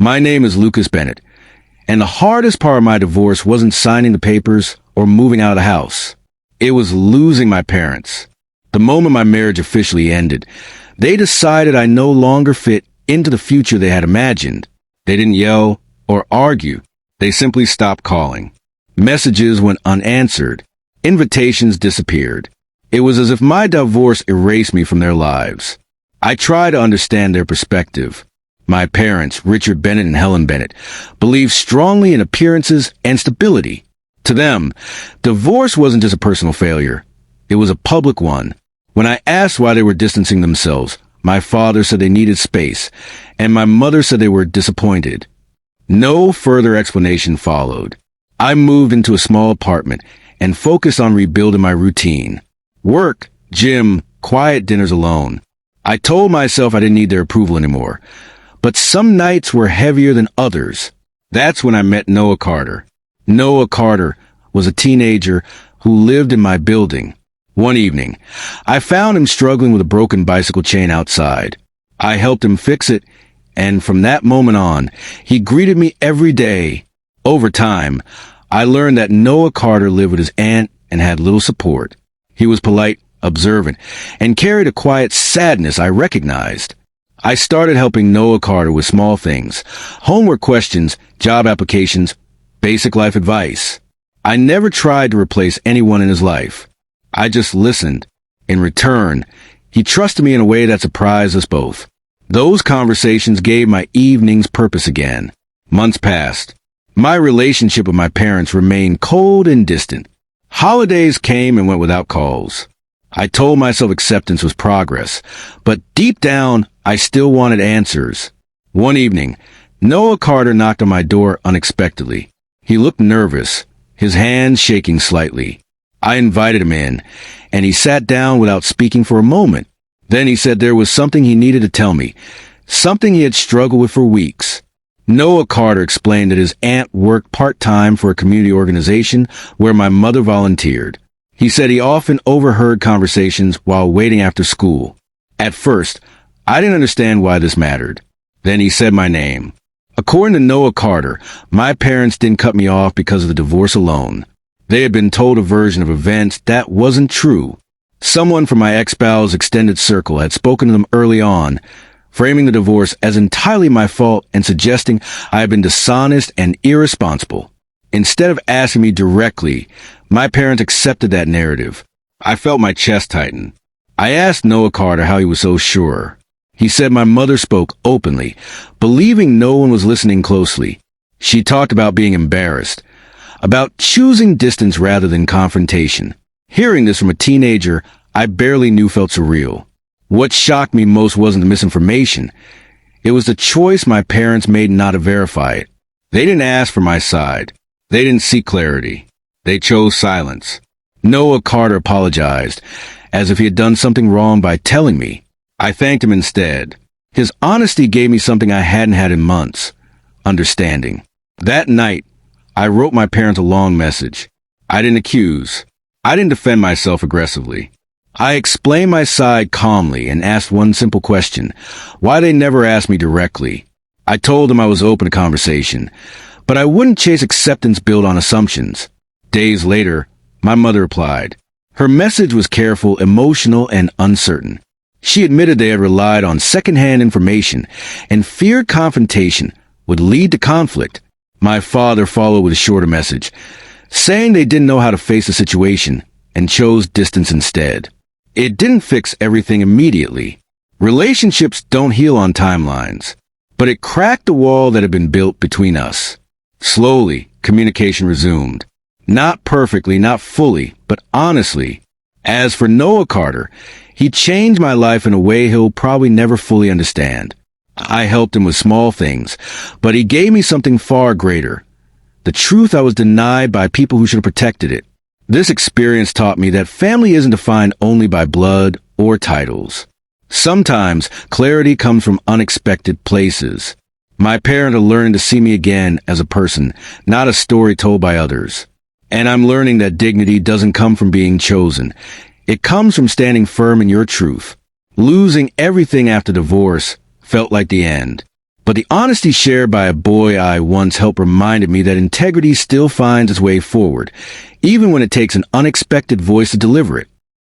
My name is Lucas Bennett, and the hardest part of my divorce wasn't signing the papers or moving out of the house. It was losing my parents. The moment my marriage officially ended, they decided I no longer fit into the future they had imagined. They didn't yell or argue. They simply stopped calling. Messages went unanswered. Invitations disappeared. It was as if my divorce erased me from their lives. I tried to understand their perspective. My parents, Richard Bennett and Helen Bennett, believed strongly in appearances and stability. To them, divorce wasn't just a personal failure. It was a public one. When I asked why they were distancing themselves, my father said they needed space, and my mother said they were disappointed. No further explanation followed. I moved into a small apartment and focused on rebuilding my routine. Work, gym, quiet dinners alone. I told myself I didn't need their approval anymore. But some nights were heavier than others. That's when I met Noah Carter. Noah Carter was a teenager who lived in my building. One evening, I found him struggling with a broken bicycle chain outside. I helped him fix it, and from that moment on, he greeted me every day. Over time, I learned that Noah Carter lived with his aunt and had little support. He was polite, observant, and carried a quiet sadness I recognized. I started helping Noah Carter with small things, homework questions, job applications, basic life advice. I never tried to replace anyone in his life. I just listened. In return, he trusted me in a way that surprised us both. Those conversations gave my evenings purpose again. Months passed. My relationship with my parents remained cold and distant. Holidays came and went without calls. I told myself acceptance was progress, but deep down, I still wanted answers. One evening, Noah Carter knocked on my door unexpectedly. He looked nervous, his hands shaking slightly. I invited him in, and he sat down without speaking for a moment. Then he said there was something he needed to tell me, something he had struggled with for weeks. Noah Carter explained that his aunt worked part-time for a community organization where my mother volunteered. He said he often overheard conversations while waiting after school. At first, I didn't understand why this mattered. Then he said my name. According to Noah Carter, my parents didn't cut me off because of the divorce alone. They had been told a version of events that wasn't true. Someone from my ex-spouse's extended circle had spoken to them early on, framing the divorce as entirely my fault and suggesting I had been dishonest and irresponsible. Instead of asking me directly, my parents accepted that narrative. I felt my chest tighten. I asked Noah Carter how he was so sure. He said my mother spoke openly, believing no one was listening closely. She talked about being embarrassed, about choosing distance rather than confrontation. Hearing this from a teenager I barely knew felt surreal. What shocked me most wasn't the misinformation. It was the choice my parents made not to verify it. They didn't ask for my side. They didn't seek clarity. They chose silence. Noah Carter apologized, as if he had done something wrong by telling me. I thanked him instead. His honesty gave me something I hadn't had in months: understanding. That night, I wrote my parents a long message. I didn't accuse. I didn't defend myself aggressively. I explained my side calmly and asked one simple question: why they never asked me directly. I told them I was open to conversation, but I wouldn't chase acceptance built on assumptions. Days later, my mother replied. Her message was careful, emotional, and uncertain. She admitted they had relied on secondhand information and feared confrontation would lead to conflict. My father followed with a shorter message, saying they didn't know how to face the situation and chose distance instead. It didn't fix everything immediately. Relationships don't heal on timelines, but it cracked the wall that had been built between us. Slowly, communication resumed. Not perfectly, not fully, but honestly. As for Noah Carter, he changed my life in a way he'll probably never fully understand. I helped him with small things, but he gave me something far greater: the truth I was denied by people who should have protected it. This experience taught me that family isn't defined only by blood or titles. Sometimes clarity comes from unexpected places. My parents are learning to see me again as a person, not a story told by others. And I'm learning that dignity doesn't come from being chosen. It comes from standing firm in your truth. Losing everything after divorce felt like the end. But the honesty shared by a boy I once helped reminded me that integrity still finds its way forward, even when it takes an unexpected voice to deliver it.